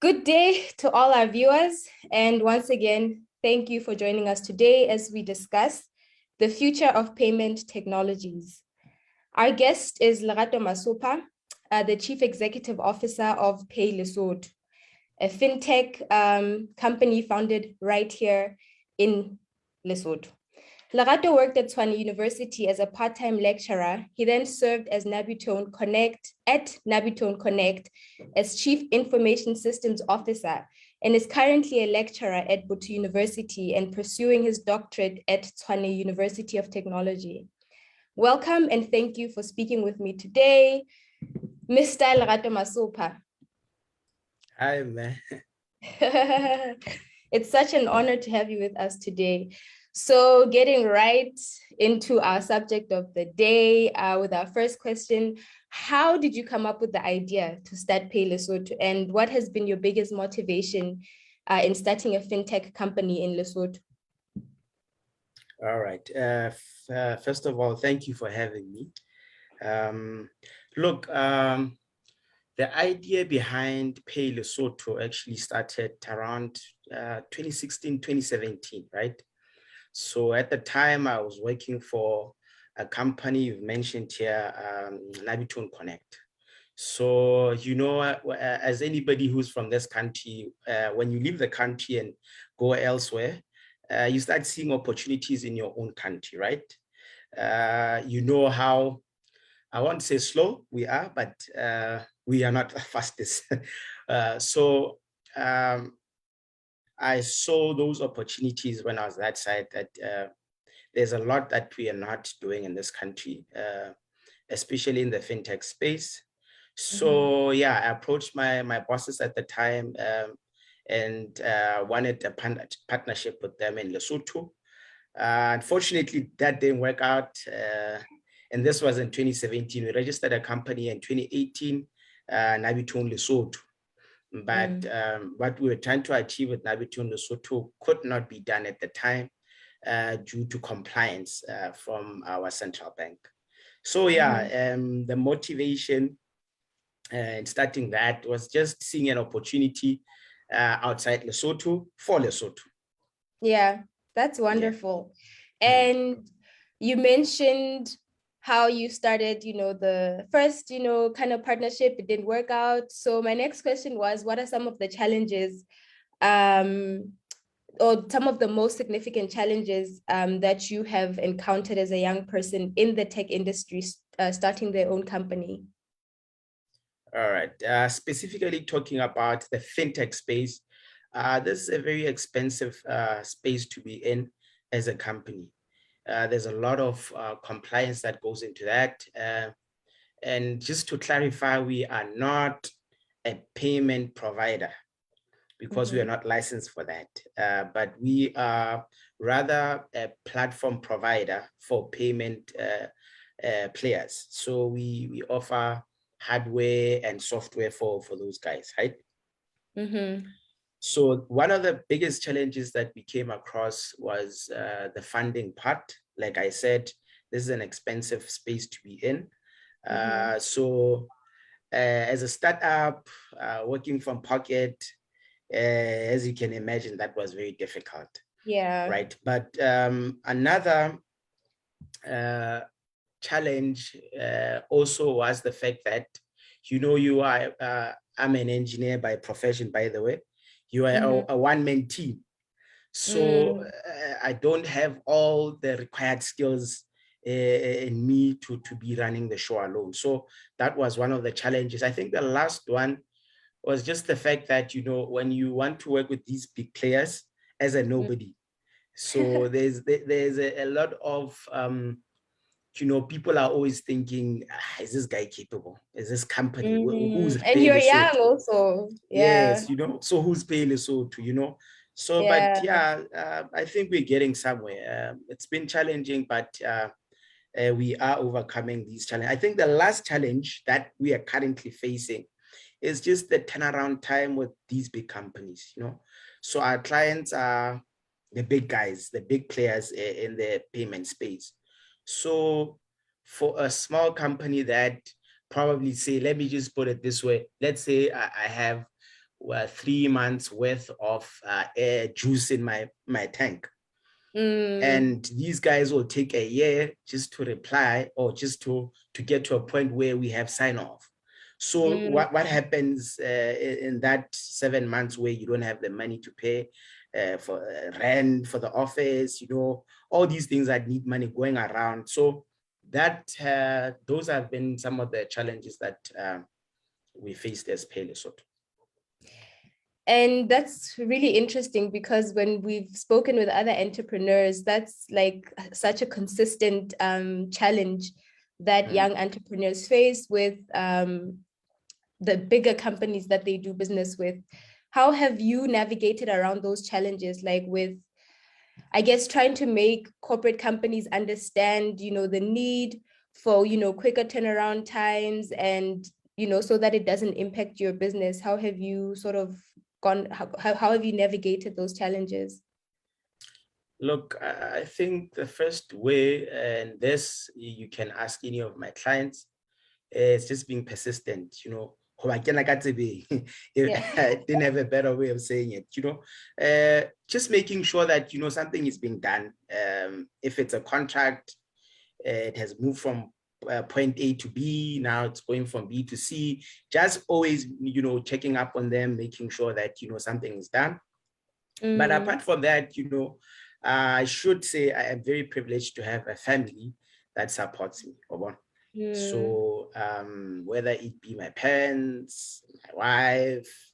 Good day to all our viewers, and once again, thank you for joining us today as we discuss the future of payment technologies. Our guest is Lerato Masupha, the Chief Executive Officer of Pay Lesotho, a fintech company founded right here in Lesotho. Lerato worked at Tswane University as a part-time lecturer. He then served as Nabitone Connect as Chief Information Systems Officer and is currently a lecturer at Botho University and pursuing his doctorate at Tswane University of Technology. Welcome and thank you for speaking with me today, Mr. Lerato Masupha. Hi, man. It's such an honor to have you with us today. So getting right into our subject of the day with our first question, how did you come up with the idea to start Pay Lesotho, and what has been your biggest motivation in starting a fintech company in Lesotho? All right. First of all, thank you for having me. The idea behind Pay Lesotho actually started around 2016, 2017, right? So at the time I was working for a company you've mentioned here, Nabitone Connect. So, as anybody who's from this country, when you leave the country and go elsewhere, you start seeing opportunities in your own country, right? You know how, I won't say slow we are, but we are not the fastest. I saw those opportunities when I was that side that there's a lot that we are not doing in this country, especially in the fintech space. So yeah, I approached my bosses at the time and wanted a partnership with them in Lesotho. Unfortunately, that didn't work out. And this was in 2017. We registered a company in 2018, Nabitone Lesotho. But what we were trying to achieve with Nabitone Lesotho could not be done at the time due to compliance from our central bank. So yeah, the motivation in starting that was just seeing an opportunity outside Lesotho for Lesotho. Yeah, that's wonderful. Yeah. And you mentioned how you started, the first, kind of partnership, it didn't work out. So my next question was, what are some of the challenges or some of the most significant challenges that you have encountered as a young person in the tech industry, starting their own company? All right, specifically talking about the fintech space, this is a very expensive space to be in as a company. There's a lot of compliance that goes into that. And just to clarify, we are not a payment provider because we are not licensed for that. But we are rather a platform provider for payment players. So we offer hardware and software for those guys, right? So one of the biggest challenges that we came across was the funding part. Like I said, this is an expensive space to be in. So as a startup, working from pocket, as you can imagine, that was very difficult. Yeah. Right. But another challenge also was the fact that, I'm an engineer by profession, by the way. You are a one-man team. So I don't have all the required skills in me to be running the show alone. So that was one of the challenges. I think the last one was just the fact that, when you want to work with these big players as a nobody. So there's a lot of, people are always thinking, is this guy capable? Is this company? Who's and you're young also. Yeah. Yes, so who's Paylesso, So, yeah. But yeah, I think we're getting somewhere. It's been challenging, but we are overcoming these challenges. I think the last challenge that we are currently facing is just the turnaround time with these big companies, So our clients are the big guys, the big players in the payment space. So for a small company that probably say, let me just put it this way, let's say I have 3 months worth of juice in my tank. Mm. And these guys will take a year just to reply or just to get to a point where we have sign off. So what happens in that 7 months where you don't have the money to pay for rent for the office, all these things that need money going around. So that those have been some of the challenges that we faced as Pay Lesotho. And that's really interesting because when we've spoken with other entrepreneurs, that's like such a consistent challenge that young entrepreneurs face with the bigger companies that they do business with. How have you navigated around those challenges, like with, I guess, trying to make corporate companies understand, the need for, quicker turnaround times and, so that it doesn't impact your business? How have you sort of how have you navigated those challenges? Look, I think the first way, and this you can ask any of my clients, is just being persistent, I didn't have a better way of saying it, just making sure that, something is being done. If it's a contract, it has moved from point A to B, now it's going from B to C, just always, checking up on them, making sure that, something is done. But apart from that, I should say I am very privileged to have a family that supports me. So whether it be my parents, my wife,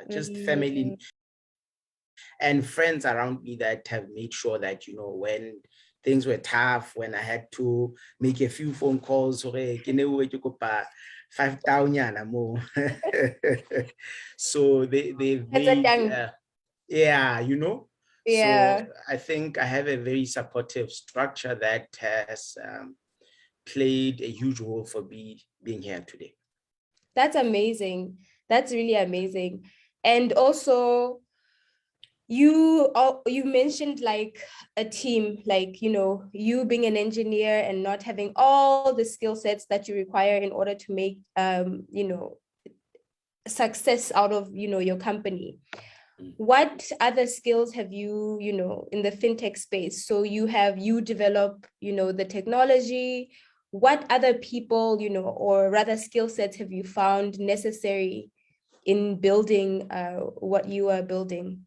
just family and friends around me that have made sure that, when things were tough, when I had to make a few phone calls, so they've made, yeah. So I think I have a very supportive structure that has played a huge role for me being here today. That's amazing. That's really amazing. And also, you mentioned like a team, like, you being an engineer and not having all the skill sets that you require in order to make, success out of, your company. What other skills have you, in the fintech space? So you develop, the technology. What other people, or rather skill sets have you found necessary in building what you are building?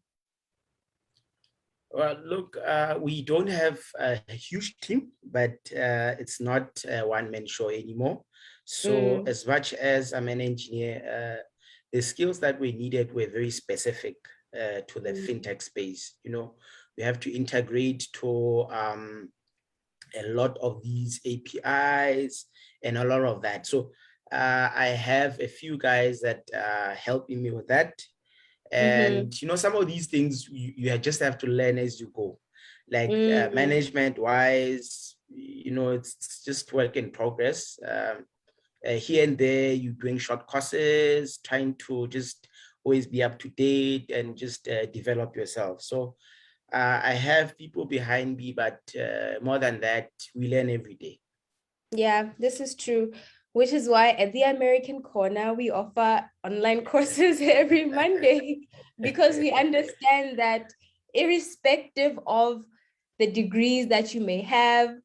Well, look, we don't have a huge team, but it's not a one-man show anymore. So as much as I'm an engineer, the skills that we needed were very specific to the fintech space. We have to integrate to a lot of these APIs and a lot of that. So I have a few guys that are helping me with that. And, some of these things you just have to learn as you go, like management wise, it's just work in progress. Here and there, you're doing short courses, trying to just always be up to date and just develop yourself. So I have people behind me, but more than that, we learn every day. Yeah, this is true, which is why at the American Corner, we offer online courses every Monday, because we understand that irrespective of the degrees that you may have,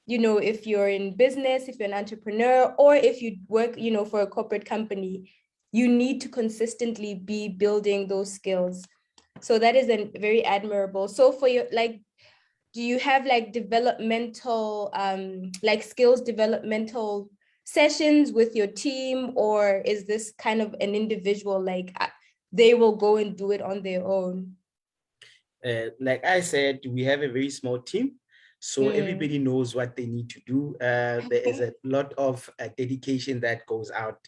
if you're in business, if you're an entrepreneur, or if you work, for a corporate company, you need to consistently be building those skills. So that is very admirable. So for your, like, do you have like developmental, like skills developmental sessions with your team, or is this kind of an individual, like they will go and do it on their own? Like I said, we have a very small team, so everybody knows what they need to do. There is a lot of dedication that goes out.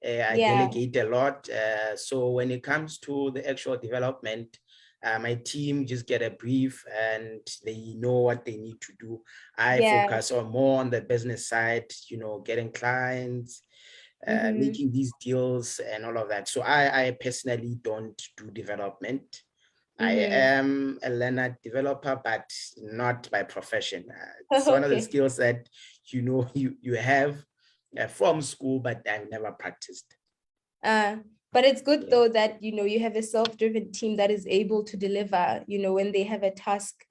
I delegate a lot. So when it comes to the actual development, my team just get a brief and they know what they need to do. I focus on more on the business side, getting clients, making these deals and all of that. So I personally don't do development. I am a learner developer, but not by profession. It's one of the skills that, you have from school, but I've never practiced. But it's good Yeah. though that, you have a self-driven team that is able to deliver, when they have a task.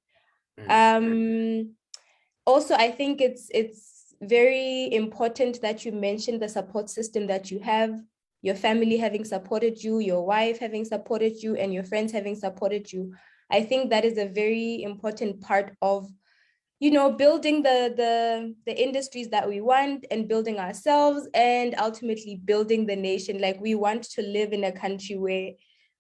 Also, I think it's very important that you mentioned the support system that you have, your family having supported you, your wife having supported you, and your friends having supported you. I think that is a very important part of, building the industries that we want, and building ourselves, and ultimately building the nation. Like, we want to live in a country where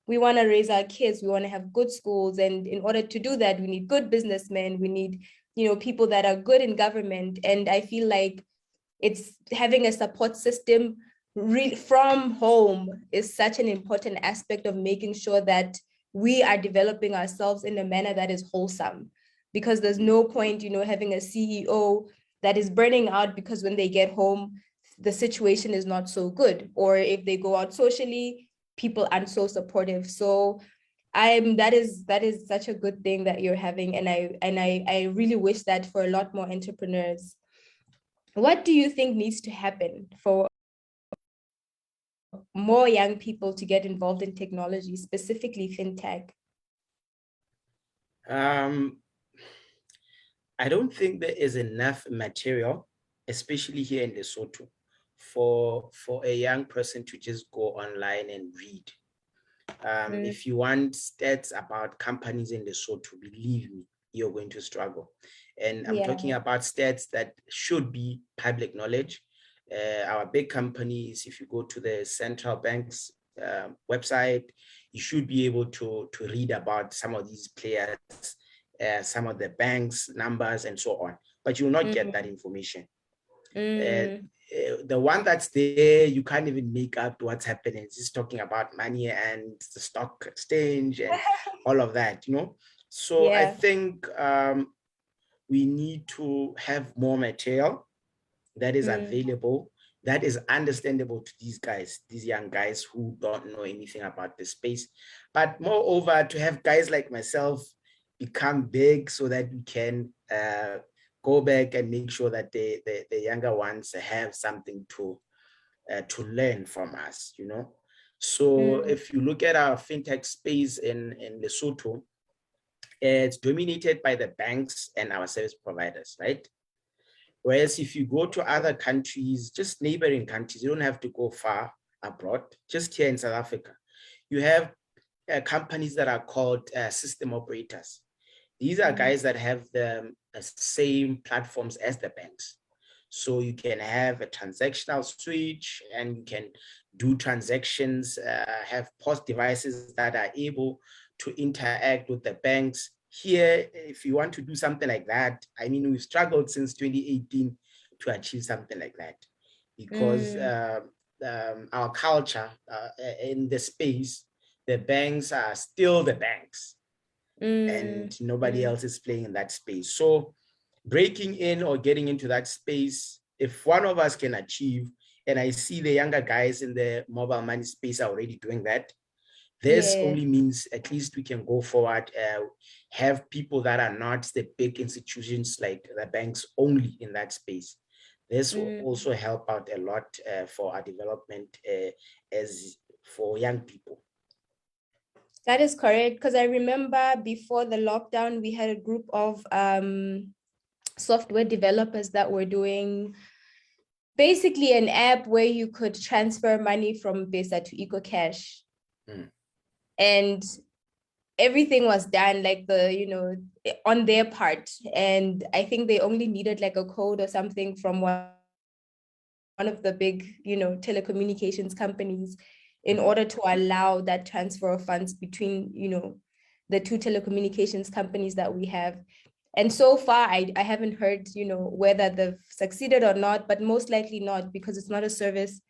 we want to raise our kids, we want to have good schools, and in order to do that, we need good businessmen, we need, people that are good in government. And I feel like it's having a support system from home is such an important aspect of making sure that we are developing ourselves in a manner that is wholesome. Because there's no point, having a CEO that is burning out because when they get home, the situation is not so good. Or if they go out socially, people aren't so supportive. So that is such a good thing that you're having. And I really wish that for a lot more entrepreneurs. What do you think needs to happen for more young people to get involved in technology, specifically fintech? I don't think there is enough material, especially here in Lesotho, for a young person to just go online and read. If you want stats about companies in Lesotho, believe me, you're going to struggle. And I'm talking about stats that should be public knowledge. Our big companies, if you go to the central bank's website, you should be able to read about some of these players, some of the banks' numbers, and so on. But you will not get that information. The one that's there, you can't even make out what's happening. It's just talking about money and the stock exchange and all of that, So I think we need to have more material that is available, that is understandable to these guys, these young guys who don't know anything about the space. But moreover, to have guys like myself become big so that we can go back and make sure that the younger ones have something to learn from us, So if you look at our fintech space in Lesotho, it's dominated by the banks and our service providers, right? Whereas if you go to other countries, just neighboring countries, you don't have to go far abroad, just here in South Africa, you have companies that are called system operators. These are guys that have the same platforms as the banks. So you can have a transactional switch and you can do transactions, have POS devices that are able to interact with the banks. Here, if you want to do something like that, I mean, we've struggled since 2018 to achieve something like that because our culture in the space, the banks are still the banks and nobody else is playing in that space. So breaking in or getting into that space, if one of us can achieve, and I see the younger guys in the mobile money space are already doing that, this only means at least we can go forward, have people that are not the big institutions like the banks only in that space. This will also help out a lot for our development as for young people. That is correct, because I remember before the lockdown, we had a group of software developers that were doing basically an app where you could transfer money from Pesa to EcoCash. And everything was done like on their part. And I think they only needed like a code or something from one of the big, telecommunications companies in order to allow that transfer of funds between, the two telecommunications companies that we have. And so far, I haven't heard, whether they've succeeded or not, but most likely not, because it's not a service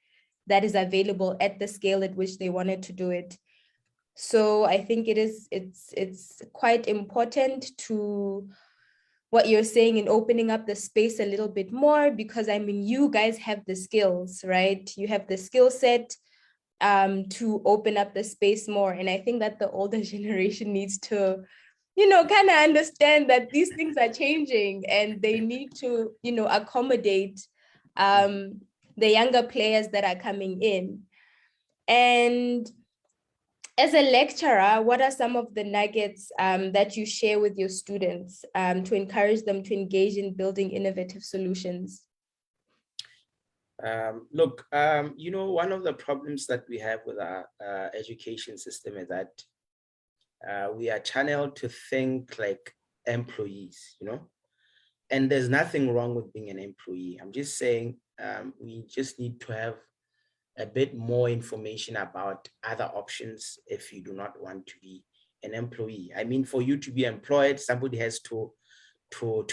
that is available at the scale at which they wanted to do it. So I think it's quite important to what you're saying in opening up the space a little bit more, because I mean, you guys have the skills, right? You have the skill set to open up the space more. And I think that the older generation needs to, kind of understand that these things are changing and they need to, accommodate the younger players that are coming in. And as a lecturer, what are some of the nuggets that you share with your students to encourage them to engage in building innovative solutions? Look, one of the problems that we have with our education system is that we are channeled to think like employees, and there's nothing wrong with being an employee. I'm just saying we just need to have a bit more information about other options if you do not want to be an employee. I mean, for you to be employed, somebody has to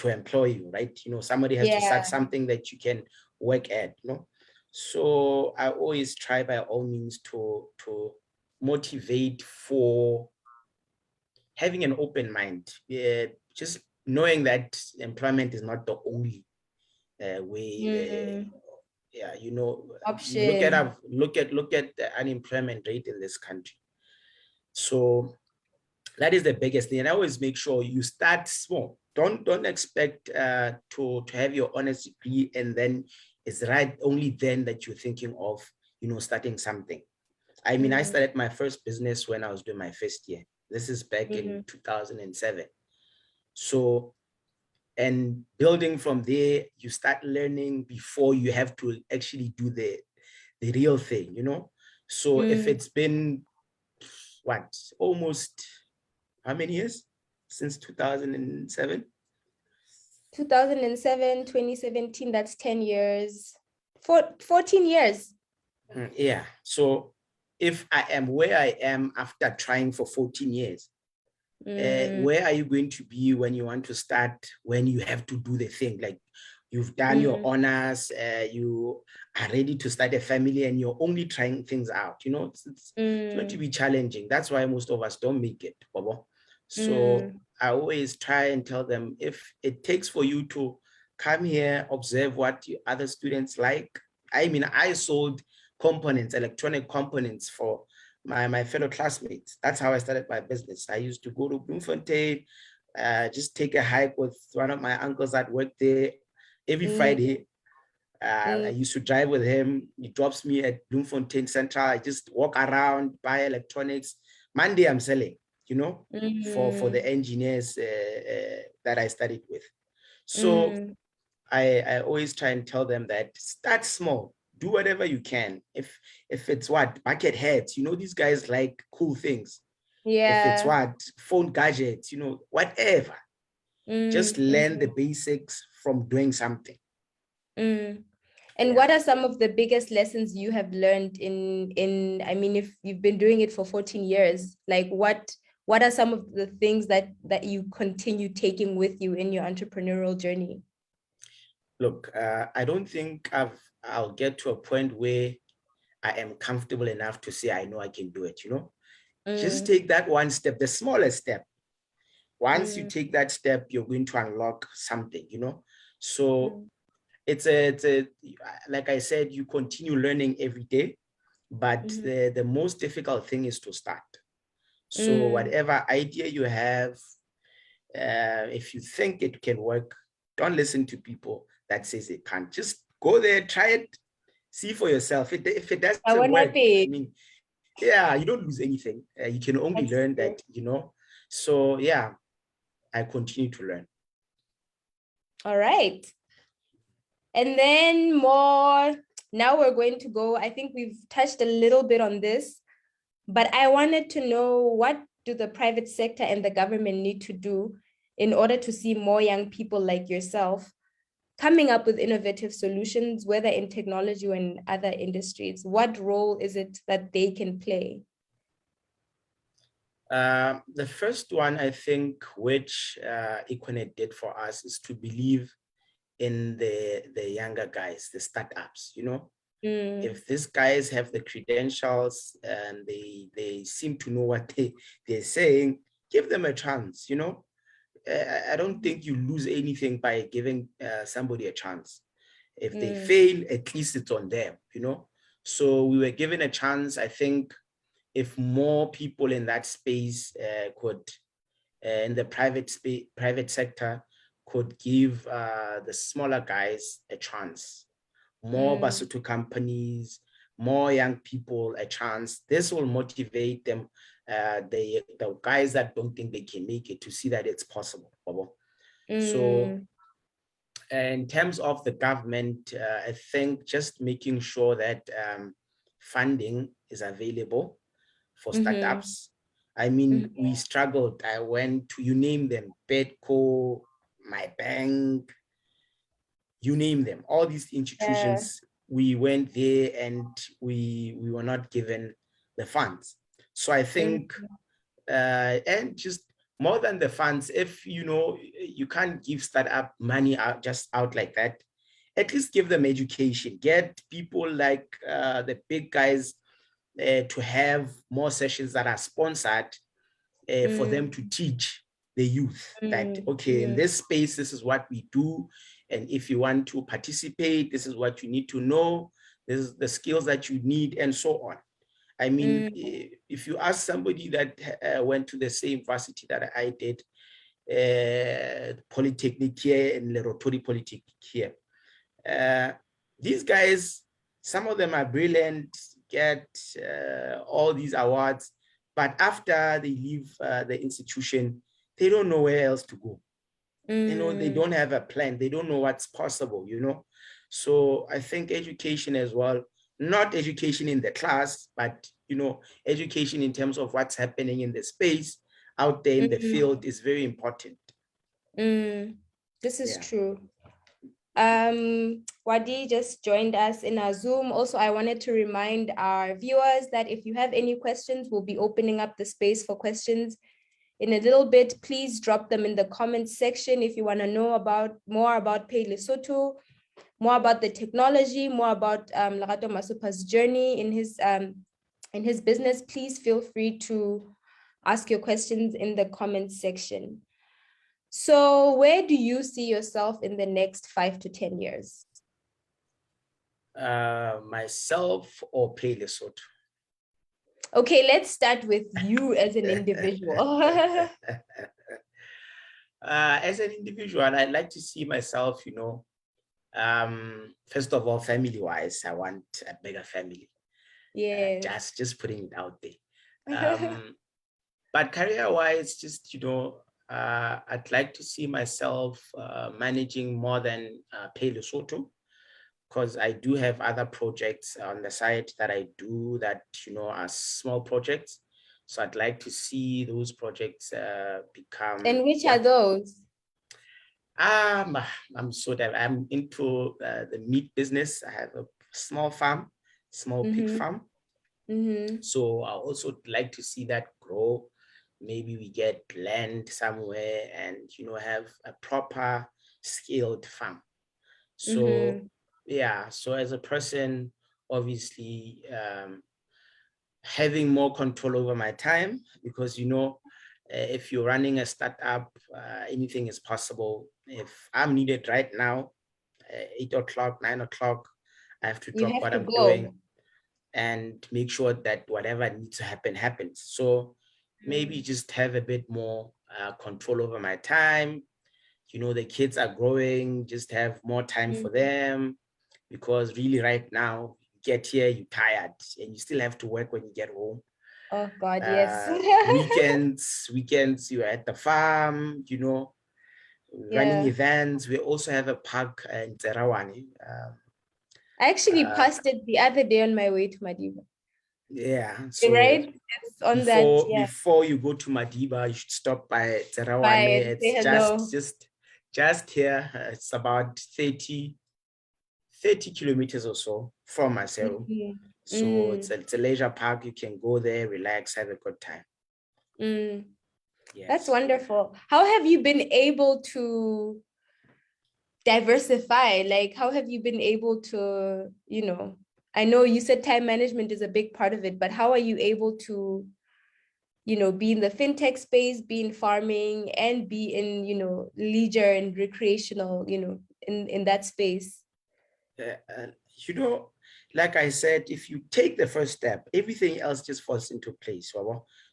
employ you, right? Somebody has to start something that you can work at, So I always try by all means to motivate for having an open mind. Just knowing that employment is not the only way. Yeah, Option. look at the unemployment rate in this country. So that is the biggest thing. And I always make sure you start small. Don't expect to have your honors degree and then it's right only then that you're thinking of starting something. I mean, I started my first business when I was doing my first year. This is back in 2007. So, and building from there, you start learning before you have to actually do the real thing, So if it's been almost how many years since 2007? 2007, 2017, that's 10 years, 14 years. Yeah. So if I am where I am after trying for 14 years, where are you going to be when you want to start, when you have to do the thing? Like you've done your honors, you are ready to start a family and you're only trying things out, it's going to be challenging. That's why most of us don't make it, Bobo. So I always try and tell them, if it takes for you to come here, observe what other students like. I mean, I sold components, electronic components for my fellow classmates. That's how I started my business. I used to go to Bloemfontein, just take a hike with one of my uncles that worked there every Friday. I used to drive with him. He drops me at Bloemfontein Central. I just walk around, buy electronics. Monday I'm selling, for the engineers that I studied with. So I always try and tell them that start small. Do whatever you can. If it's bucket heads, these guys like cool things. If it's phone gadgets, whatever. Just learn the basics from doing something. And what are some of the biggest lessons you have learned I mean, if you've been doing it for 14 years, like what are some of the things that you continue taking with you in your entrepreneurial journey? Look, I don't think I'll get to a point where I am comfortable enough to say I know I can do it, Just take that one step, the smallest step. Once you take that step, you're going to unlock something, So it's a like I said, you continue learning every day, but the most difficult thing is to start. So whatever idea you have, if you think it can work, don't listen to people that says it can't. Just go there, try it, see for yourself. If it doesn't work, I mean, yeah, you don't lose anything. You can only learn that, So yeah, I continue to learn. All right. And then now we're going to go, I think we've touched a little bit on this, but I wanted to know, what do the private sector and the government need to do in order to see more young people like yourself coming up with innovative solutions, whether in technology or in other industries? What role is it that they can play? The first one, I think, which Econet did for us, is to believe in the younger guys, the startups, If these guys have the credentials and they seem to know what they're saying, give them a chance, I don't think you lose anything by giving somebody a chance. If they fail, at least it's on them, So we were given a chance. I think if more people in that space could, in the private sector, could give the smaller guys a chance. More Basotho companies, more young people a chance. This will motivate them, the guys that don't think they can make it, to see that it's possible. So in terms of the government, I think just making sure that funding is available for startups. I mean, we struggled. I went to, you name them, Bedco, My Bank, you name them, all these institutions, we went there and we were not given the funds. So I think, and just more than the funds, if you can't give startup money out just out like that, at least give them education, get people like the big guys to have more sessions that are sponsored for them to teach the youth that, okay, in this space, this is what we do. And if you want to participate, this is what you need to know. This is the skills that you need, and so on. I mean, if you ask somebody that went to the same varsity that I did, Polytechnic here in Lerato Polytechnic here, these guys, some of them are brilliant, get all these awards, but after they leave the institution, they don't know where else to go. They don't have a plan. They don't know what's possible, So I think education as well, not education in the class, but, education in terms of what's happening in the space out there in the field is very important. This is true. Wadi just joined us in our Zoom. Also, I wanted to remind our viewers that if you have any questions, we'll be opening up the space for questions in a little bit. Please drop them in the comments section if you want to know more about Pay Lesotho, more about the technology, more about Lerato Masupha's journey in his business. Please feel free to ask your questions in the comments section. So where do you see yourself in the next 5 to 10 years? Myself or Pay Lesotho? Okay, let's start with you as an individual. As an individual, I'd like to see myself, first of all, family-wise, I want a bigger family. Yeah. Just putting it out there. But career-wise, just, I'd like to see myself managing more than Pay Lesotho, because I do have other projects on the side that I do that, are small projects. So I'd like to see those projects become. And which are those? I'm into the meat business. I have a small farm, pig farm. So I also like to see that grow. Maybe we get land somewhere and, have a proper scaled farm. So yeah, so as a person, obviously, having more control over my time, because, if you're running a startup, anything is possible. If I'm needed right now, 8 o'clock, 9 o'clock, I have to drop what I'm doing and make sure that whatever needs to happen happens. So maybe just have a bit more control over my time. The kids are growing, just have more time for them, because really right now, you get here, you're tired, and you still have to work when you get home. Oh God, yes. Weekends, you're at the farm, running events. We also have a park in Tsarawane. I actually passed it the other day on my way to Madiba. Yeah, so right? It's on before you go to Madiba, you should stop by Tsarawane. It's just here. It's about 30 kilometers or so from Maseru. So it's a leisure park. You can go there, relax, have a good time. Yes. That's wonderful. How have you been able to diversify? Like, how have you been able to, I know you said time management is a big part of it, but how are you able to, be in the fintech space, be in farming, and be in, leisure and recreational, in that space? Like I said, if you take the first step, everything else just falls into place.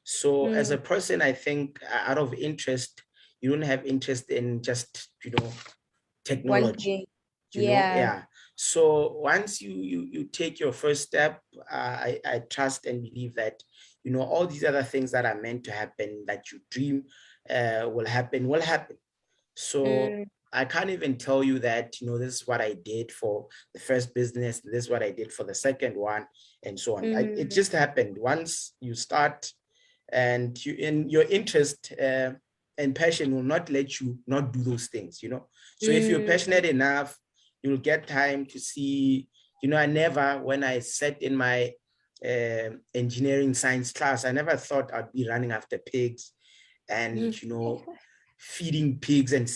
So as a person, I think out of interest, you don't have interest in just, technology. Yeah. So once you take your first step, I trust and believe that, you know, all these other things that are meant to happen, that you dream will happen, will happen. So I can't even tell you that, you know, this is what I did for the first business, this is what I did for the second one, and so on. It just happened. Once you start, and you, in your interest and passion will not let you not do those things, you know. So if you're passionate enough, you'll get time to see, you know. I never, when I sat in my engineering science class, I never thought I'd be running after pigs and, you know, feeding pigs and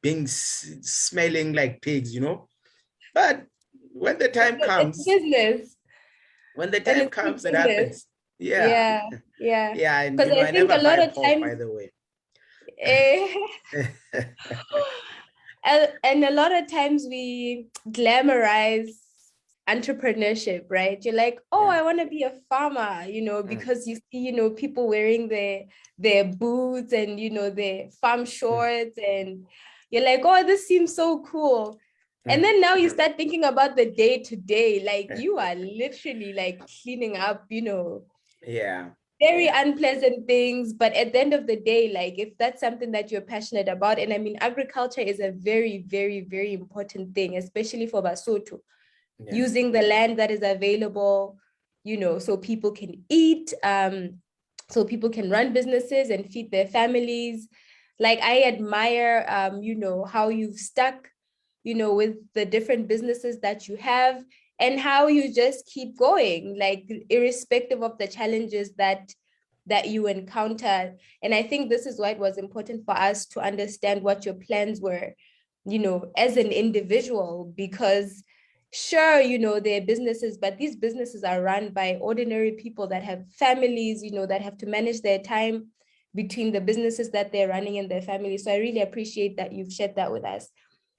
being smelling like pigs, you know. But when the time It's comes, business. when the And time it's good comes, it business. happens. Yeah. Yeah, yeah. Yeah. And, Because you know, I I think never a lot buy of pork, times, by the way. eh, and a lot of times we glamorize entrepreneurship, right? You're like, oh, Yeah. I want to be a farmer, you know, because you see, you know, people wearing their boots and, you know, their farm shorts, and you're like, oh, this seems so cool. And then now you start thinking about the day to day, like you are literally like cleaning up, you know, Yeah. very unpleasant things. But at the end of the day, like if that's something that you're passionate about, and I mean, agriculture is a very, very, very important thing, especially for Basotho, using the land that is available, you know, so people can eat, so people can run businesses and feed their families. Like I admire, you know, how you've stuck, you know, with the different businesses that you have, and how you just keep going, like irrespective of the challenges that you encounter. And I think this is why it was important for us to understand what your plans were, you know, as an individual, because sure, you know, they're businesses, but these businesses are run by ordinary people that have families, you know, that have to manage their time between the businesses that they're running and their families. So I really appreciate that you've shared that with us.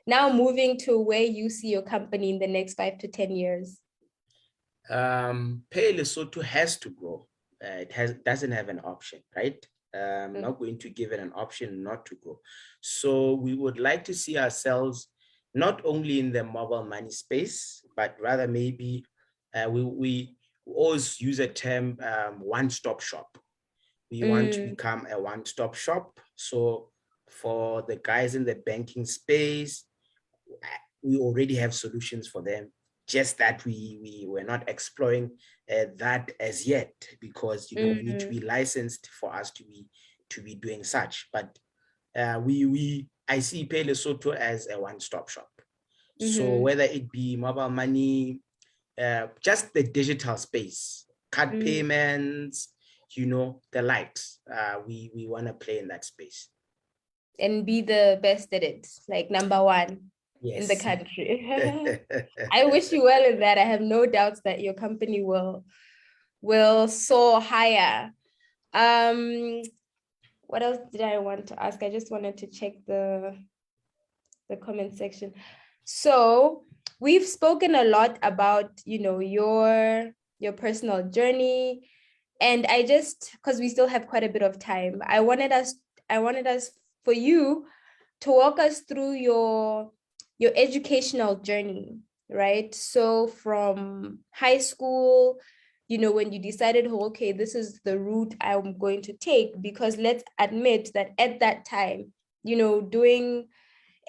Now moving to where you see your company in the next 5 to 10 years. Pay Lesotho has to grow. Doesn't have an option, right? Not going to give it an option not to grow. So we would like to see ourselves not only in the mobile money space, but rather maybe we always use a term, one-stop shop. We want to become a one-stop shop. So for the guys in the banking space, we already have solutions for them, just that we were not exploring that as yet, because, you know, we need to be licensed for us to be doing such. But I see Pay Lesotho as a one-stop shop. So whether it be mobile money, just the digital space, card payments, you know, the likes, we want to play in that space and be the best at it, like number one in the yes. country. I wish you well in that. I have no doubts that your company will soar higher. What else did I want to ask? I just wanted to check the comment section. So we've spoken a lot about, you know, your personal journey, and I just, because we still have quite a bit of time, I wanted us for you to walk us through your educational journey, right? So from high school, you know, when you decided, oh, okay, this is the route I'm going to take, because let's admit that at that time, you know, doing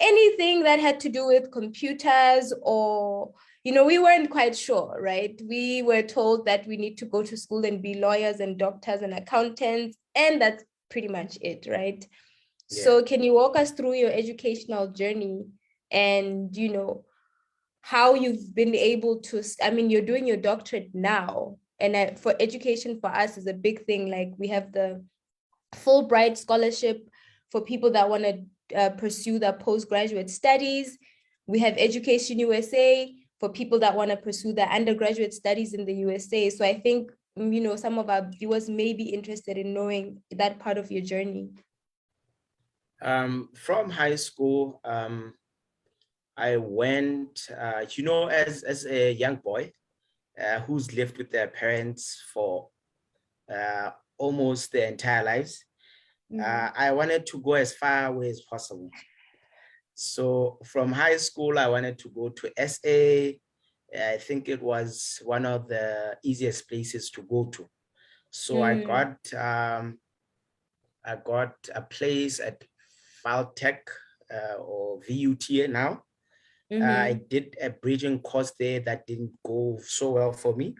anything that had to do with computers, or, you know, we weren't quite sure, right? We were told that we need to go to school and be lawyers and doctors and accountants, and that's pretty much it, right? So can you walk us through your educational journey, and, you know, how you've been able to, I mean, you're doing your doctorate now, and for education for us is a big thing. Like we have the Fulbright scholarship for people that want to pursue their postgraduate studies. We have Education USA for people that want to pursue their undergraduate studies in the USA. So I think, you know, some of our viewers may be interested in knowing that part of your journey. From high school, I went, you know, as a young boy who's lived with their parents for almost their entire lives. I wanted to go as far away as possible. So from high school, I wanted to go to SA. I think it was one of the easiest places to go to. So I got a place at Valtech or VUT now. I did a bridging course there that didn't go so well for me.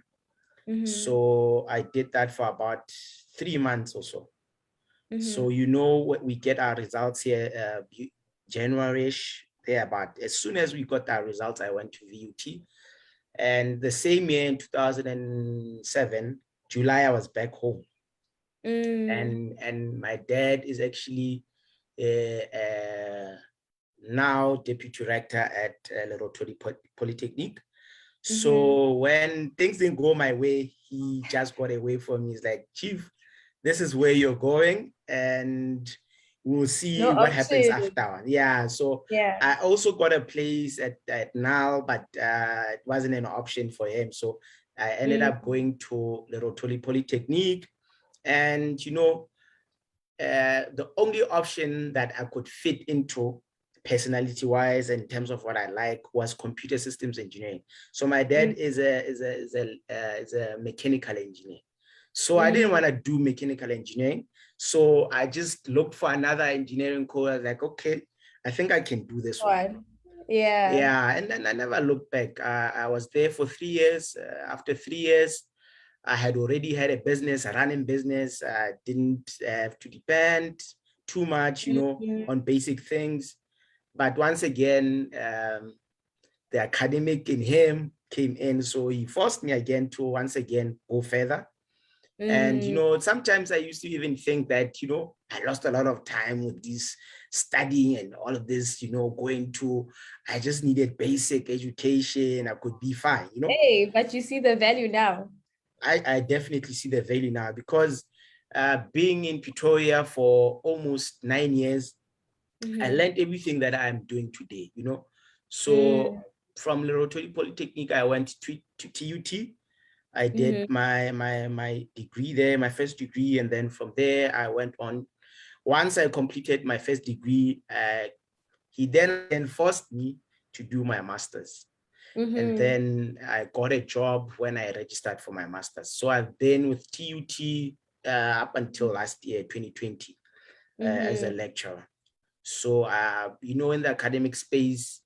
So I did that for about 3 months or so. So, you know, we get our results here January-ish, there, but as soon as we got our results, I went to VUT. And the same year in 2007, July, I was back home. And my dad is actually now deputy rector at Lerato Polytechnic. So when things didn't go my way, he just got away from me. He's like, Chief, this is where you're going, and we'll see No what happens option. after. Yeah. So Yeah. I also got a place at NAL, but it wasn't an option for him. So I ended up going to Lerato Polytechnic, and you know, the only option that I could fit into personality-wise and in terms of what I like was computer systems engineering. So my dad is a mechanical engineer. So I didn't want to do mechanical engineering. So I just looked for another engineering course. I was like, okay, I think I can do this one. Yeah. Yeah, and then I never looked back. I was there for 3 years. After 3 years, I had already had a business, a running business. I didn't have to depend too much, you know, on basic things. But once again, the academic in him came in. So he forced me again to once again go further. And, you know, sometimes I used to even think that, you know, I lost a lot of time with this studying and all of this, you know, I just needed basic education. I could be fine, you know. Hey, but you see the value now. I definitely see the value now because being in Pretoria for almost 9 years, I learned everything that I'm doing today, you know. So from Lerato Polytechnic, I went to TUT. I did my degree there, my first degree, and then from there I went on. Once I completed my first degree, he then forced me to do my master's. And then I got a job when I registered for my master's. So I've been with TUT up until last year, 2020, as a lecturer. So, you know, in the academic space,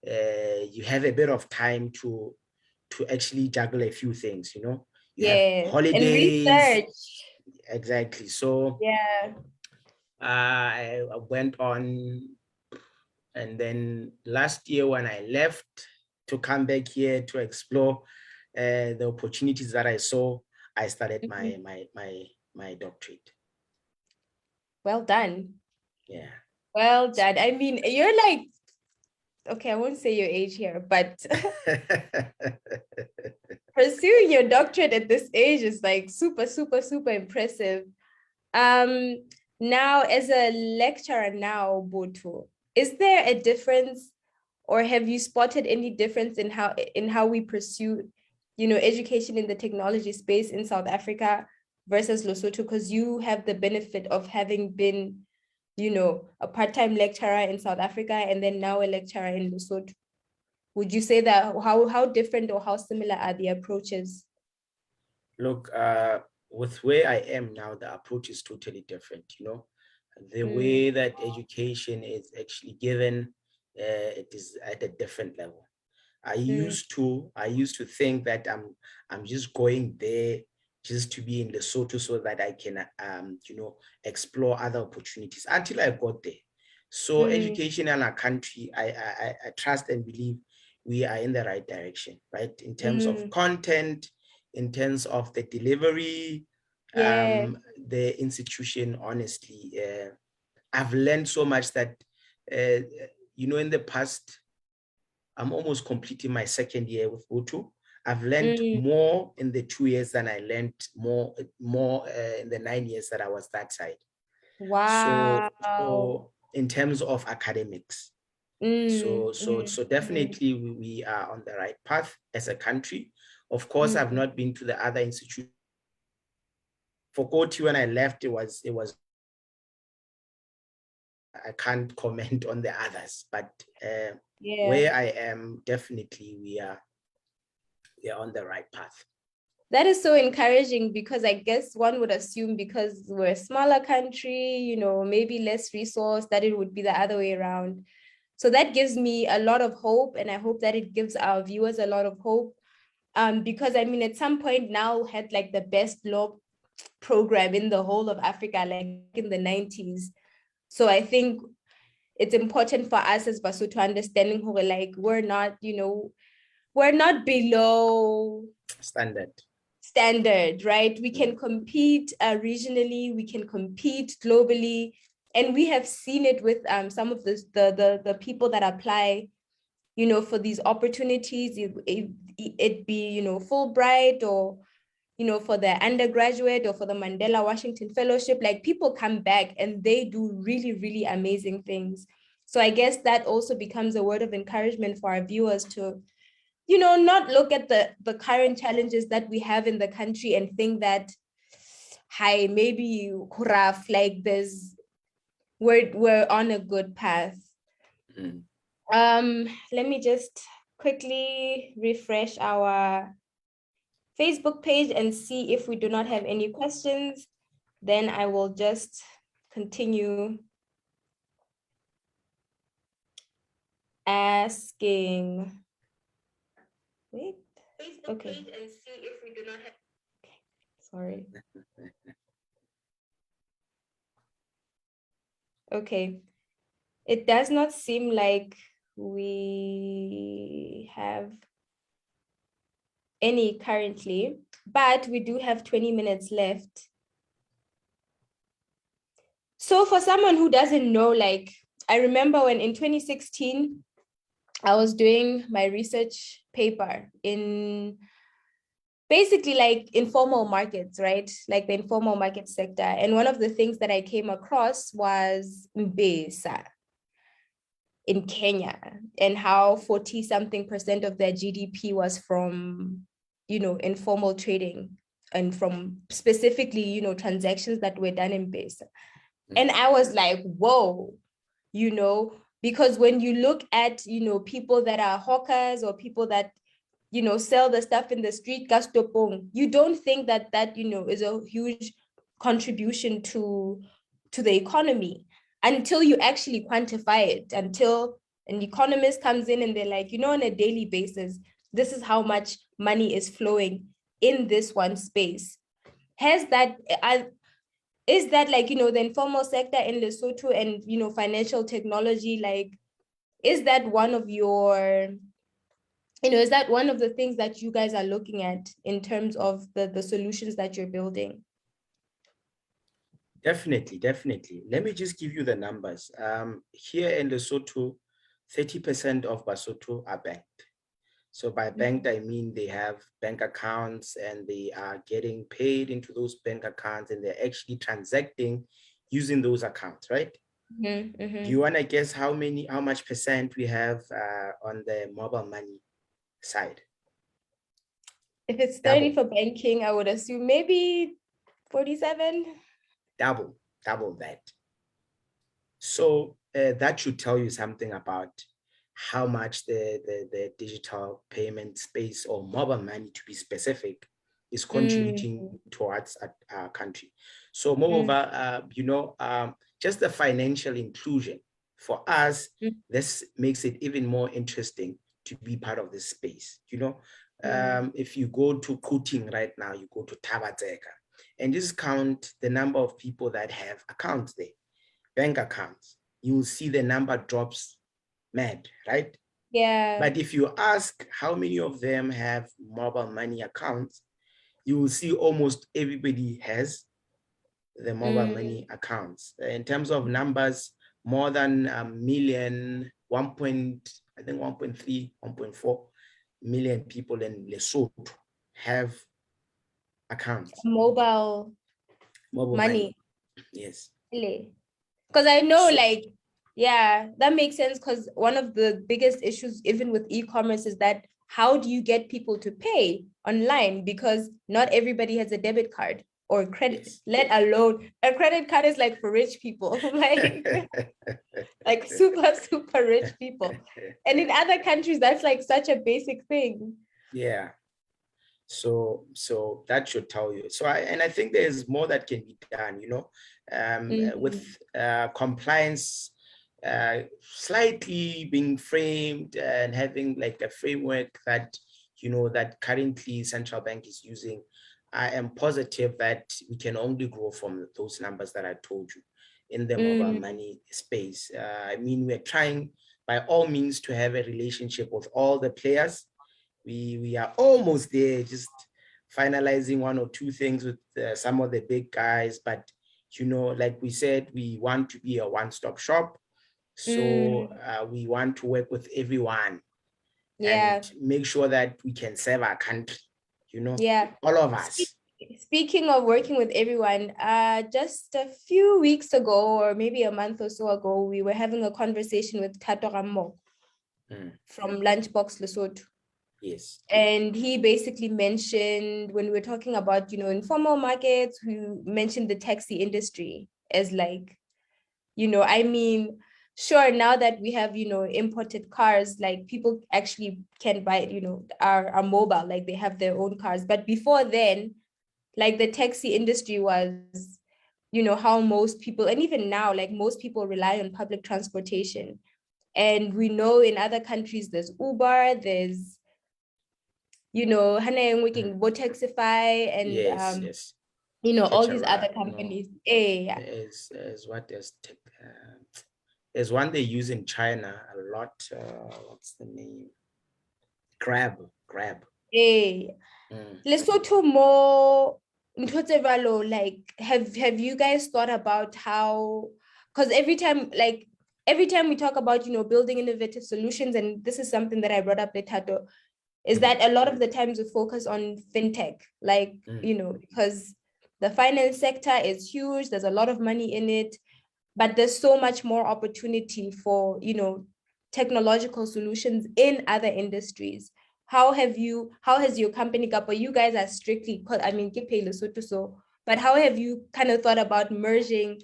you have a bit of time to actually juggle a few things, you know. You have And holidays. research. Exactly. So I went on, and then last year when I left to come back here to explore the opportunities that I saw, I started my doctorate. Well done. Yeah. Well done. I mean, you're like, okay, I won't say your age here, but pursuing your doctorate at this age is like super, super, super impressive. Now, as a lecturer now, Botho, is there a difference, or have you spotted any difference in how we pursue, you know, education in the technology space in South Africa versus Lesotho? Because you have the benefit of having been, you know, a part-time lecturer in South Africa and then now a lecturer in Lesotho. Would you say that how different or how similar are the approaches? Look, with where I am now, the approach is totally different, you know. The way that education is actually given, it is at a different level. I used to think that I'm just going there just to be in Lesotho so that I can you know, explore other opportunities until I got there. So education in our country, I trust and believe we are in the right direction, right? In terms of content, in terms of the delivery, the institution, honestly, I've learned so much that, you know, in the past, I'm almost completing my second year with Botho. I've learned more in the 2 years than I learned more in the 9 years that I was that side. Wow. So in terms of academics, so definitely we are on the right path as a country. Of course, I've not been to the other institutions. For Koti, when I left, it was I can't comment on the others, but Yeah. where I am, definitely we are on the right path. That is so encouraging, because I guess one would assume because we're a smaller country, maybe less resource, that it would be the other way around. So that gives me a lot of hope, and I hope that it gives our viewers a lot of hope. Because I mean, at some point now had like the best law program in the whole of Africa, like in the 90s. So I think it's important for us as Basotho understanding who we're like, we're not below standard, right? We can compete regionally, we can compete globally, and we have seen it with some of the people that apply, for these opportunities, it be, Fulbright, or, for the undergraduate, or for the Mandela Washington Fellowship. Like, people come back and they do really, really amazing things. So I guess that also becomes a word of encouragement for our viewers to, not look at the current challenges that we have in the country and think that, hi, maybe rough, like we're on a good path. Let me just quickly refresh our Facebook page and see if we do not have any questions. Then I will just continue asking. Wait. Facebook okay. Page and see if we do not have. Okay. Sorry. Okay. It does not seem like we have any currently, but we do have 20 minutes left. So for someone who doesn't know, like, I remember when in 2016, I was doing my research paper in basically like informal markets, right? Like the informal market sector. And one of the things that I came across was Mbesa in Kenya, and how 40-something% of their GDP was from, informal trading, and from specifically, transactions that were done in Mbesa. And I was like, whoa, because when you look at, people that are hawkers, or people that, sell the stuff in the street, gastopong, you don't think that, is a huge contribution to the economy, until you actually quantify it, until an economist comes in and they're like, on a daily basis, this is how much money is flowing in this one space. Is that like, the informal sector in Lesotho and, financial technology, like, is that one of your, is that one of the things that you guys are looking at in terms of the solutions that you're building? Definitely. Let me just give you the numbers. Here in Lesotho, 30% of Basotho are banked. So by banked, I mean they have bank accounts and they are getting paid into those bank accounts, and they're actually transacting using those accounts, right? Do you want to guess how much percent we have on the mobile money side? If it's 30 for banking, I would assume maybe 47. Double that. So that should tell you something about how much the digital payment space, or mobile money to be specific, is contributing towards our country. So moreover, just the financial inclusion for us, this makes it even more interesting to be part of this space. If you go to Kuting right now, you go to Tabateka, and just count the number of people that have accounts there, bank accounts, you will see the number drops mad, right? Yeah. But if you ask how many of them have mobile money accounts, you will see almost everybody has the mobile money accounts. In terms of numbers, more than a million, 1.3, 1.4 million people in Lesotho have accounts. Mobile money. Yes. Because I know, like, yeah, that makes sense, because one of the biggest issues even with e-commerce is that how do you get people to pay online, because not everybody has a debit card. or credit, Yes. let alone a credit card is like for rich people, like super, super rich people. And in other countries, that's like such a basic thing. Yeah. So that should tell you. I think there's more that can be done, with compliance slightly being framed and having like a framework that, that currently central bank is using. I am positive that we can only grow from those numbers that I told you in the mobile money space. I mean, we're trying by all means to have a relationship with all the players. We are almost there, just finalizing one or two things with some of the big guys. But, like we said, we want to be a one-stop shop. So we want to work with everyone Yeah. and make sure that we can serve our country, Yeah. all of us. Speaking of working with everyone, just a few weeks ago, or maybe a month or so ago, we were having a conversation with Tato Rammo from Lunchbox Lesotho. Yes. And he basically mentioned, when we were talking about, informal markets, we mentioned the taxi industry as like, I mean, sure, now that we have, imported cars, like people actually can buy, are mobile, like they have their own cars. But before then, like the taxi industry was, how most people, and even now, like most people rely on public transportation. And we know in other countries, there's Uber, there's, Hana working Botaxify and, Yes, yes. all Catch a these other ride. No, companies. Yeah. as what there's one they use in China a lot. What's the name? Grab. Yeah. Lesotho more, like, have you guys thought about how, because every time we talk about, building innovative solutions, and this is something that I brought up with Tato, is that a lot of the times we focus on fintech, like, because the finance sector is huge, there's a lot of money in it, but there's so much more opportunity for, technological solutions in other industries. How has your company, Kapo, you guys are strictly, I mean, ke Pay Lesotho, so, but how have you kind of thought about merging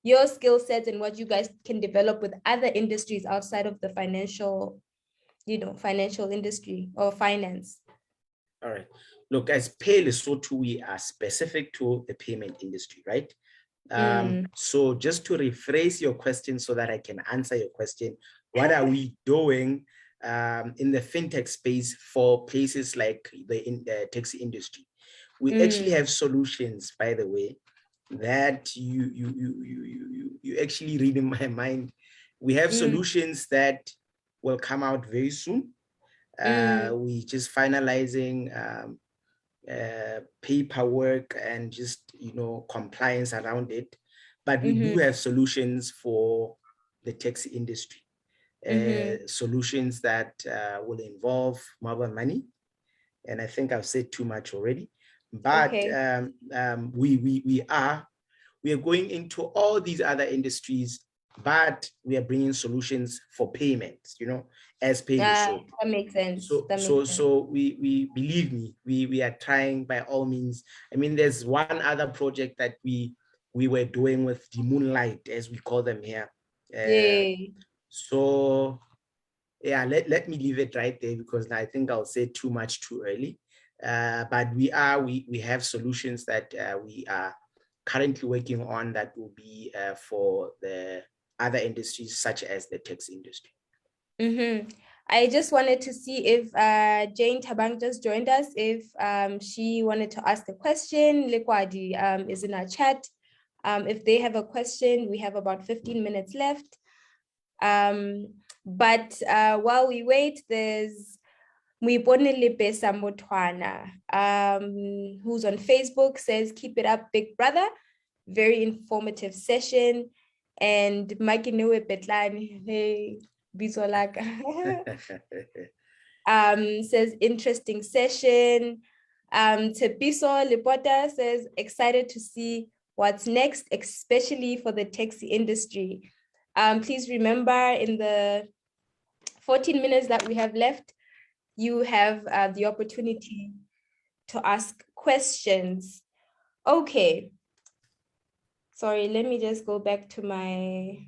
your skill sets and what you guys can develop with other industries outside of the financial industry or finance? All right. Look, as Pay Lesotho, we are specific to the payment industry, right? So just to rephrase your question so that I can answer your question, what are we doing in the fintech space for places like the taxi industry? We actually have solutions, by the way, that you actually read in my mind. We have solutions that will come out very soon. We just finalizing paperwork and just compliance around it, but we do have solutions for the taxi industry, solutions that will involve mobile money, and I think I've said too much already, but Okay. we are going into all these other industries, but we are bringing solutions for payments, as Pay Lesotho. That makes sense. So we believe me, we are trying by all means. I mean, there's one other project that we were doing with the Moonlight, as we call them here. So yeah, let me leave it right there, because I think I'll say too much too early. But we have solutions that we are currently working on that will be for the other industries, such as the tech industry. I just wanted to see if Jane Tabang just joined us, if she wanted to ask a question. Likwadi is in our chat. If they have a question, we have about 15 minutes left. But while we wait, there's Muibonele Pesa Motwana, who's on Facebook, says, "Keep it up, big brother. Very informative session." And Makinewe Petlani, hey, Bizolaka, says, "Interesting session." Tepiso Lipota says, "Excited to see what's next, especially for the taxi industry." Please remember, in the 14 minutes that we have left, you have the opportunity to ask questions. Okay. Sorry, let me just go back to my...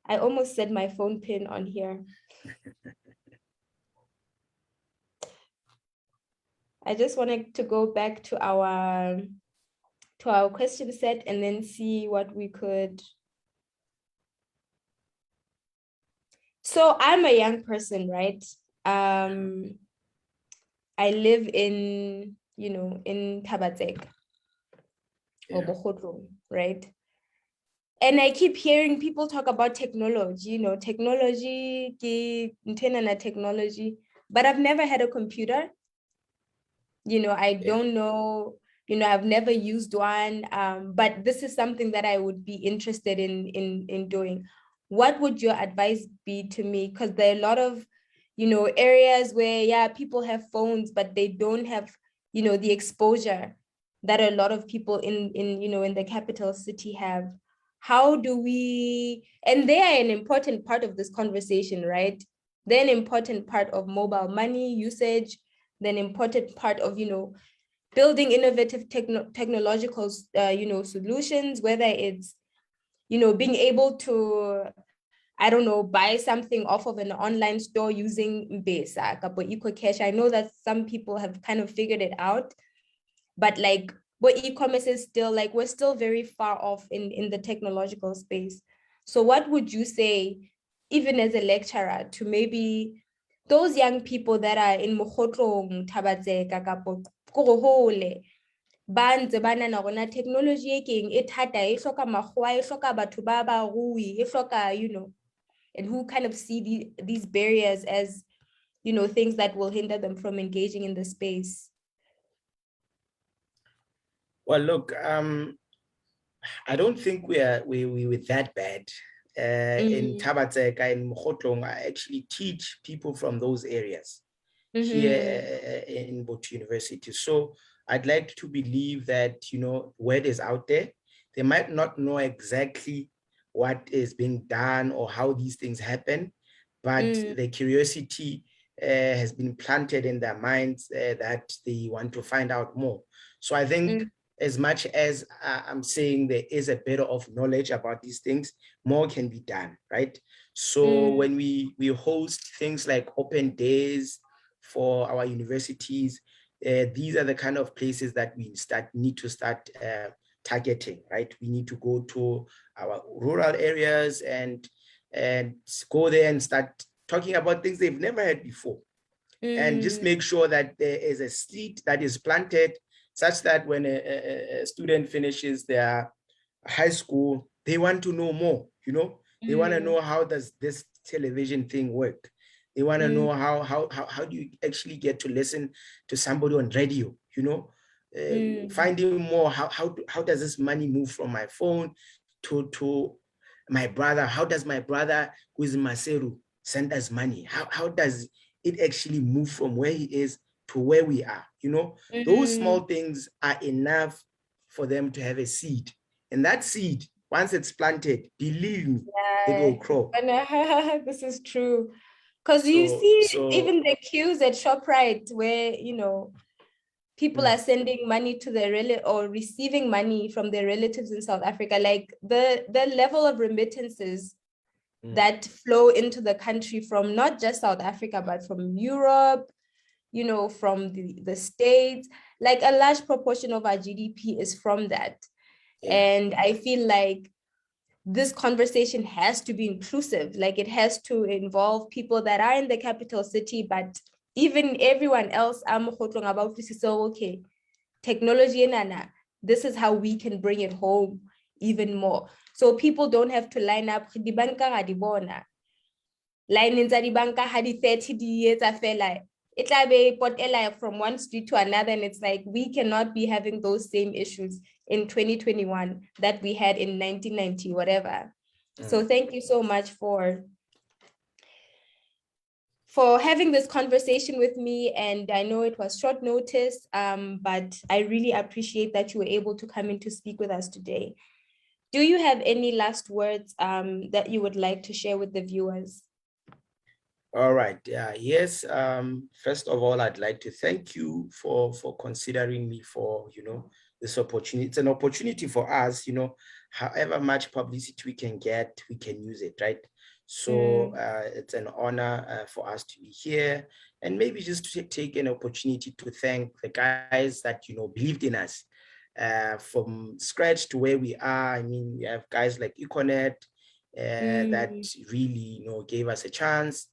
I almost said my phone pin on here. I just wanted to go back to our question set and then see what we could. So I'm a young person, right? I live in, in Tabatek or Botho, right? And I keep hearing people talk about technology, technology, technology, but I've never had a computer. I don't know, I've never used one, but this is something that I would be interested in doing. What would your advice be to me? Because there are a lot of, areas where, yeah, people have phones, but they don't have, the exposure that a lot of people in the capital city have. How do we, and they are an important part of this conversation, right? They're an important part of mobile money usage, an important part of, building innovative technological, solutions, whether it's, being able to, I don't know, buy something off of an online store using M-Pesa, kapo eco-cash. I know that some people have kind of figured it out, but like, what e-commerce is still like, we're still very far off in the technological space. So what would you say, even as a lecturer, to maybe those young people that are in Mogotlong, Tabatseka, kapo Korohole, ba ntse ba nana gona technology e keng e thata, e hloka makgowa, e hloka batho ba barui, e hloka, and who kind of see these barriers as, things that will hinder them from engaging in the space? Well, look, I don't think we were that bad. In Tabatseka and Mogotlong, I actually teach people from those areas here in Botho University. So I'd like to believe that, word is out there. They might not know exactly what is being done or how these things happen, but the curiosity has been planted in their minds that they want to find out more. So I think as much as I'm saying there is a bit of knowledge about these things, more can be done, right? So when we host things like open days for our universities, these are the kind of places that we need to start targeting, right? We need to go to our rural areas and go there and start talking about things they've never had before. And just make sure that there is a seed that is planted such that when a student finishes their high school, they want to know more, they want to know, how does this television thing work? They want to know how do you actually get to listen to somebody on radio, finding more, how does this money move from my phone to my brother? How does my brother who is in Maseru send us money? How does it actually move from where he is to where we are? Those small things are enough for them to have a seed. And that seed, once it's planted, believe me, it will grow. This is true. Because you see, even the queues at ShopRite where, people are sending money to their or receiving money from their relatives in South Africa, like the level of remittances that flow into the country from not just South Africa, but from Europe, from the States, like a large proportion of our GDP is from that. Yeah. And I feel like this conversation has to be inclusive. Like it has to involve people that are in the capital city, but even everyone else. I'm talking about okay, technology and this is how we can bring it home even more. So people don't have to line up. Line in the banka had 30 years after it from one street to another, and it's like we cannot be having those same issues in 2021 that we had in 1990, whatever. So thank you so much for having this conversation with me. And I know it was short notice, but I really appreciate that you were able to come in to speak with us today. Do you have any last words that you would like to share with the viewers? All right. Yeah. Yes. First of all, I'd like to thank you for considering me for, this opportunity. It's an opportunity for us, however much publicity we can get, we can use it, right? So it's an honor for us to be here, and maybe just to take an opportunity to thank the guys that, believed in us from scratch to where we are. I mean, we have guys like Econet that really, gave us a chance.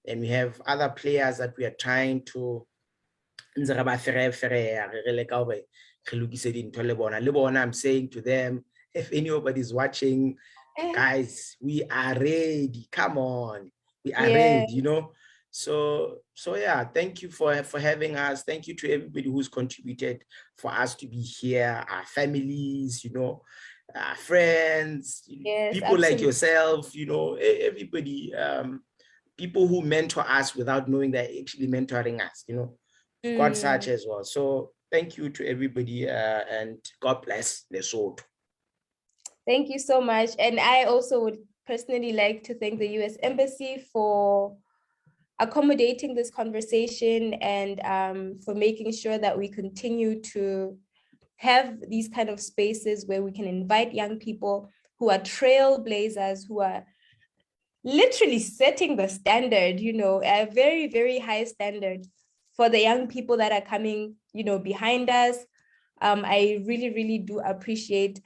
And we have other players that we are trying to I'm saying to them, if anybody's watching, guys, we are ready. Come on, we are ready, So yeah, thank you for having us. Thank you to everybody who's contributed for us to be here, our families, our friends, people like yourself, everybody, people who mentor us without knowing they're actually mentoring us, we've got such as well. So thank you to everybody, and God bless Lesotho. Thank you so much. And I also would personally like to thank the US Embassy for accommodating this conversation and for making sure that we continue to have these kind of spaces where we can invite young people who are trailblazers, who are literally setting the standard, a very, very high standard for the young people that are coming, behind us. I really, really do appreciate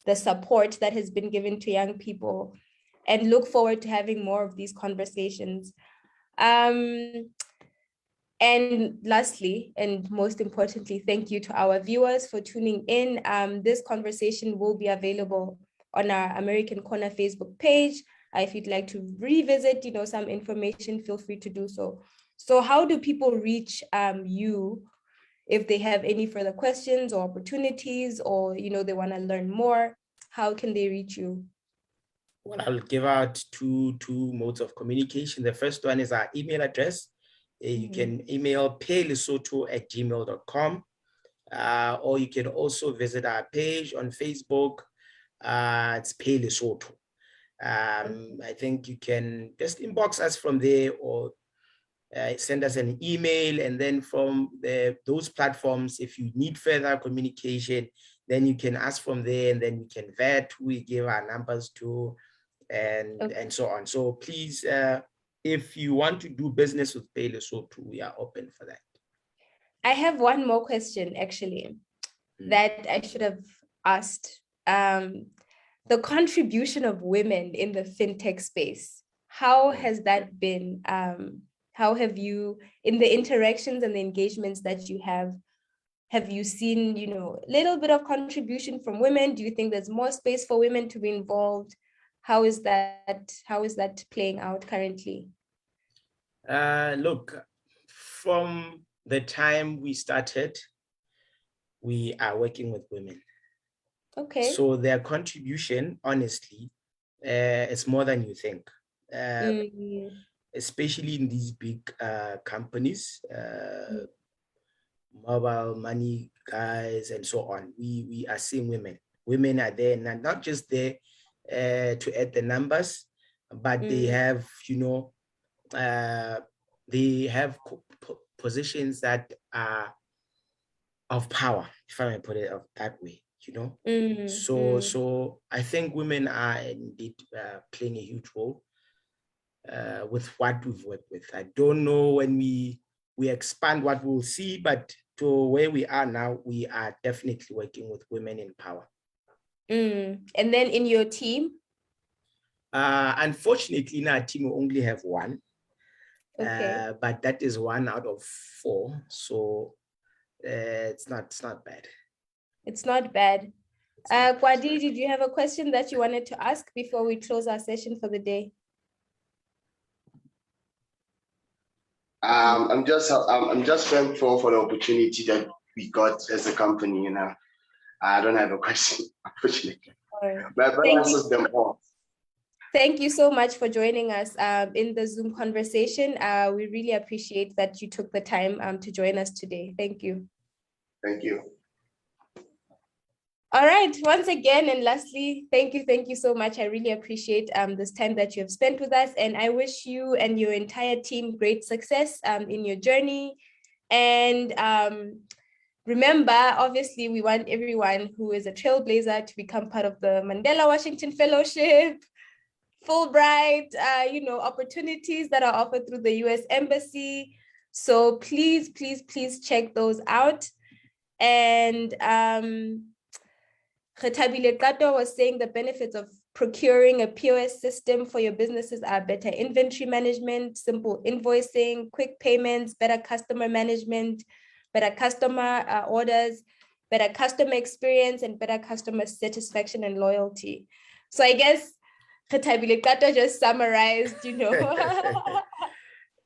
the support that has been given to young people and look forward to having more of these conversations. And lastly, and most importantly, thank you to our viewers for tuning in. This conversation will be available on our American Corner Facebook page. If you'd like to revisit, some information, feel free to do so. So how do people reach you if they have any further questions or opportunities, or they want to learn more? How can they reach you? Well, I'll give out two modes of communication. The first one is our email address. You can email paylesotho@gmail.com, or you can also visit our page on Facebook. It's Pay Lesotho. I think you can just inbox us from there, or send us an email, and then from those platforms, if you need further communication, then you can ask from there, and then we can vet who we give our numbers to, and so on. So please, if you want to do business with Pay Lesotho, we are open for that. I have one more question, actually, that I should have asked. The contribution of women in the fintech space, how has that been? How have you, in the interactions and the engagements that you have you seen, a little bit of contribution from women? Do you think there's more space for women to be involved? How is that playing out currently? Look, from the time we started, we are working with women. Okay. So their contribution, honestly, is more than you think. Especially in these big companies, mobile money guys, and so on. We are seeing women. Women are there, and not just there to add the numbers, but they have, they have positions that are of power, if I may put it that way, So I think women are indeed playing a huge role with what we've worked with. I don't know when we expand what we'll see, but to where we are now, we are definitely working with women in power. And then in your team? Unfortunately, in our team, we only have one. Okay. But that is 1 out of 4. So it's not bad. It's not bad. Kwadi, did you have a question that you wanted to ask before we close our session for the day? I'm just thankful for the opportunity that we got as a company. I don't have a question, unfortunately. But answers them all. Thank you so much for joining us in the Zoom conversation. We really appreciate that you took the time to join us today. Thank you. Thank you. All right, once again, and lastly, thank you so much. I really appreciate this time that you have spent with us, and I wish you and your entire team great success in your journey. And remember, obviously, we want everyone who is a trailblazer to become part of the Mandela Washington Fellowship, Fulbright, opportunities that are offered through the US Embassy. So please check those out. And Khetabile Kato was saying the benefits of procuring a POS system for your businesses are better inventory management, simple invoicing, quick payments, better customer management, better customer orders, better customer experience, and better customer satisfaction and loyalty. So I guess Khetabile Kato just summarized,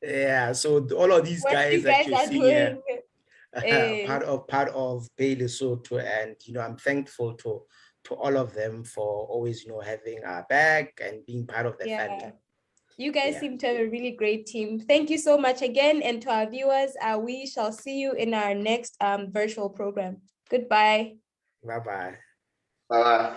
Yeah, so all of these guys that you see here, part of Pay Lesotho, and I'm thankful to all of them for always having our back and being part of the family. You guys seem to have a really great team. Thank you so much again, and to our viewers, we shall see you in our next virtual program. Goodbye. Bye-bye. Bye-bye.